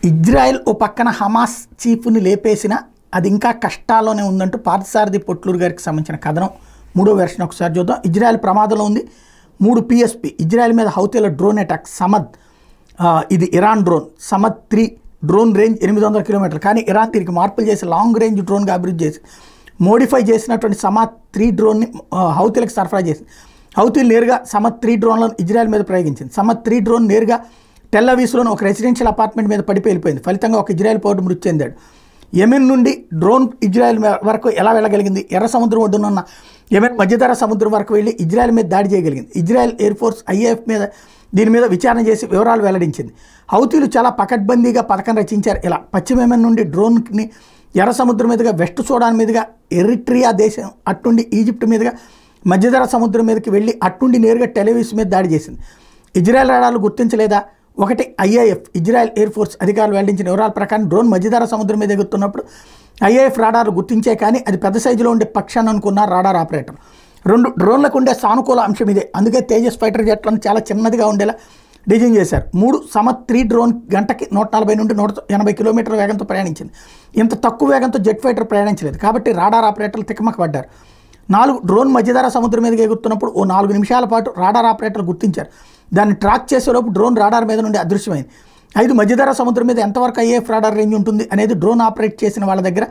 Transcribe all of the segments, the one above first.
Israel ఓ పక్కన Hamas చీఫ్ని లేపేసిన అది ఇంకా కష్టాల్లోనే ఉందంటూ పార్థసారథి పొట్లూరు గారికి సంబంధించిన కథనం మూడో వెర్షన్ ఒకసారి చూద్దాం. ఇజ్రాయెల్ ప్రమాదంలో ఉంది. 3 PSP ఇజ్రాయెల్ మీద హౌతీల డ్రోన్ అటాక్. సమద్ ఇది Iran drone. Samad 3 drone range 800 కిలోమీటర్లు. కానీ ఇరాన్ దీనికి మార్పులు చేసి లాంగ్ రేంజ్ డ్రోన్గా అభివృద్ధి చేసి మోడిఫై చేసినటువంటి సమద్ 3 డ్రోన్ని హౌతీలకు సరఫరా చేసింది. హౌతీలు నేరుగా సమద్ 3 డ్రోన్లను ఇజ్రాయెల్ మీద ప్రయోగించింది. సమద్ 3 డ్రోన్ నేరుగా టెల్ అవీవ్లోని ఒక రెసిడెన్షియల్ అపార్ట్మెంట్ మీద పడిపోయి వెళ్ళిపోయింది. ఫలితంగా ఒక ఇజ్రాయెల్ పౌరుడు మృతి చెందాడు. యెమెన్ నుండి డ్రోన్ ఇజ్రాయెల్ వరకు ఎలా వెళ్ళగలిగింది? ఎర్ర సముద్రం ఒడ్డునున్న యెమెన్ మధ్యధరా సముద్రం వరకు వెళ్ళి ఇజ్రాయెల్ మీద దాడి చేయగలిగింది. ఇజ్రాయెల్ ఎయిర్ ఫోర్స్ IAF మీద దీని మీద విచారణ చేసి వివరాలు వెల్లడించింది. హౌతీలు చాలా పకడ్బందీగా పథకం రచించారు. ఇలా పశ్చిమ యెమెన్ నుండి డ్రోన్ని ఎర్ర సముద్రం మీదుగా వెస్ట్ సూడాన్ మీదుగా ఎరిట్రియా దేశం అట్నుండి ఈజిప్ట్ మీదుగా మధ్యధరా సముద్రం మీదకి వెళ్ళి అట్నుండి నేరుగా టెల్ అవీవ్ మీద దాడి చేసింది. ఇజ్రాయెల్ రాడార్లు గుర్తించలేదా? ఒకటి IAF ఇజ్రాయెల్ ఎయిర్ ఫోర్స్ అధికారులు వెల్లడించిన వివరాల ప్రకారం డ్రోన్ మధ్యధరా సముద్రం మీద ఎగురుతున్నప్పుడు IAF రాడార్లు గుర్తించే కానీ అది పెద్ద సైజులో ఉండే పక్షాన్ని అనుకున్నారు రాడార్ ఆపరేటర్. 2 డ్రోన్లకు ఉండే సానుకూల అంశం ఇదే. అందుకే తేజస్ ఫైటర్ జెట్లను చాలా చిన్నదిగా ఉండేలా డిజైన్ చేశారు. 3 సమద్ 3 డ్రోన్ గంటకి 140 నుండి 180 కిలోమీటర్ల వేగంతో ప్రయాణించింది. ఇంత తక్కువ వేగంతో జెట్ ఫైటర్ ప్రయాణించలేదు కాబట్టి రాడార్ ఆపరేటర్లు తికమక పడ్డారు. 4 డ్రోన్ మధ్యధరా సముద్రం మీదకి ఎగురుతున్నప్పుడు ఓ 4 నిమిషాల పాటు రాడార్ ఆపరేటర్లు గుర్తించారు. దాన్ని ట్రాక్ చేసేలోపు డ్రోన్ రాడార్ మీద నుండి అదృశ్యమైంది. 5 మధ్యధరా సముద్రం మీద ఎంతవరకు IAF రాడార్ రేంజ్ ఉంటుంది అనేది డ్రోన్ ఆపరేట్ చేసిన వాళ్ళ దగ్గర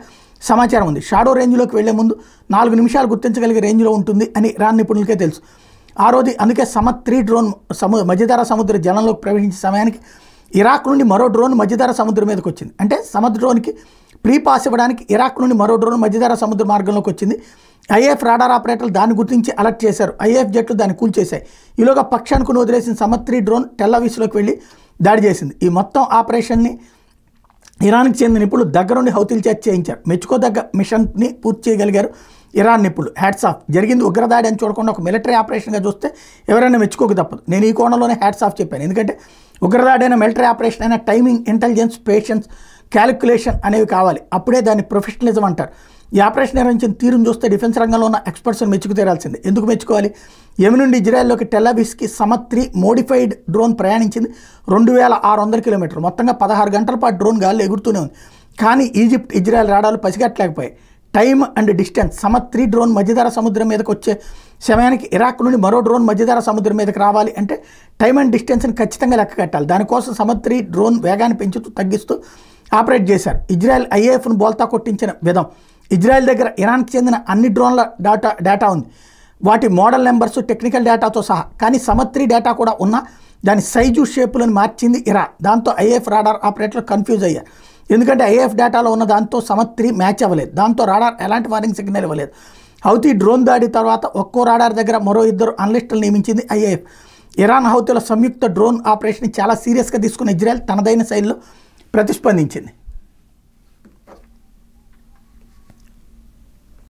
సమాచారం ఉంది. షాడో రేంజ్లోకి వెళ్లే ముందు 4 నిమిషాలు గుర్తించగలిగే రేంజ్లో ఉంటుంది అని ఇరాన్ నిపుణులకే తెలుసు. ఆ రోజు అందుకే సమద్ 3 డ్రోన్ మధ్యధరా సముద్ర జలంలోకి ప్రవేశించే సమయానికి ఇరాక్ నుండి మరో డ్రోన్ మధ్యధరా సముద్రం మీదకి వచ్చింది. అంటే సమద్ డ్రోన్కి ప్రీ పాస్ ఇవ్వడానికి ఇరాక్ నుండి మరో డ్రోన్ మధ్యధరా సముద్ర మార్గంలోకి వచ్చింది. IAF రాడార్ ఆపరేటర్లు దాన్ని గుర్తించి అలర్ట్ చేశారు. IAF జట్లు దాన్ని కూల్చేశాయి. ఈలోగా పక్షానికి వదిలేసిన సమద్ 3 డ్రోన్ టెల్ అవీవ్లోకి వెళ్ళి దాడి చేసింది. ఈ మొత్తం ఆపరేషన్ని ఇరాన్కి చెందిన నిపుణులు దగ్గరుండి హౌతీలు చేయించారు. మెచ్చుకోదగ్గ మిషన్ని పూర్తి చేయగలిగారు ఇరాన్ నిపుణులు. Hats off. జరిగింది ఉగ్రదాడి అని చూడకుండా ఒక మిలిటరీ ఆపరేషన్గా చూస్తే ఎవరైనా మెచ్చుకోక తప్పదు. నేను ఈ కోణంలోనే హ్యాట్స్ ఆఫ్ చెప్పాను. ఎందుకంటే ఉగ్రదాడి అయినా మిలిటరీ ఆపరేషన్ అయినా టైమింగ్, ఇంటెలిజెన్స్, పేషెన్స్, క్యాలిక్యులేషన్ అనేవి కావాలి. అప్పుడే దాన్ని ప్రొఫెషనలిజం అంటారు. ఈ ఆపరేషన్ నిర్వహించిన తీరును చూస్తే డిఫెన్స్ రంగంలో ఉన్న ఎక్స్పర్ట్స్ని మెచ్చుకు తీరాల్సిందే. ఎందుకు మెచ్చుకోవాలి? యెమెన్ నుండి ఇజ్రాయెల్లోకి టెల్ అవీవ్కి సమద్ 3 మోడిఫైడ్ డ్రోన్ ప్రయాణించింది. 2600 కిలోమీటర్లు. మొత్తంగా 16 గంటల పాటు డ్రోన్ గాల్లో ఎగురుతూనే ఉంది. కానీ ఈజిప్ట్, ఇజ్రాయెల్ రాడార్లు పసిగట్టలేకపోయాయి. Time and distance. Samad 3 drone మధ్యధరా సముద్రం మీదకి వచ్చే సమయానికి ఇరాక్ నుండి మరో డ్రోన్ మధ్యధరా సముద్రం మీదకి రావాలి అంటే టైమ్ అండ్ డిస్టెన్స్ని ఖచ్చితంగా లెక్క కట్టాలి. దానికోసం సమద్ 3 డ్రోన్ వేగాన్ని పెంచుతూ తగ్గిస్తూ ఆపరేట్ చేశారు. ఇజ్రాయెల్ IAFను బోల్తా కొట్టించిన విధం. ఇజ్రాయెల్ దగ్గర ఇరాన్కి చెందిన అన్ని డ్రోన్ల డేటా ఉంది. వాటి మోడల్ నెంబర్స్, టెక్నికల్ డేటాతో సహా. కానీ సమద్ 3 డేటా కూడా ఉన్నా దాని సైజు, షేపులను మార్చింది ఇరాన్. దాంతో IAF రాడార్ ఆపరేటర్లు కన్ఫ్యూజ్ అయ్యారు. ఎందుకంటే IAF డేటాలో ఉన్న దాంతో సమద్ 3 మ్యాచ్ అవ్వలేదు. దాంతో రాడార్ ఎలాంటి వార్నింగ్ సిగ్నల్ ఇవ్వలేదు. హౌతీ డ్రోన్ దాడి తర్వాత ఒక్కో రాడార్ దగ్గర మరో 2 అనలిస్టులు నియమించింది IAF. ఇరాన్ హౌతీల సంయుక్త డ్రోన్ ఆపరేషన్ చాలా సీరియస్గా తీసుకున్న ఇజ్రాయెల్ తనదైన శైలిలో ప్రతిస్పందించింది.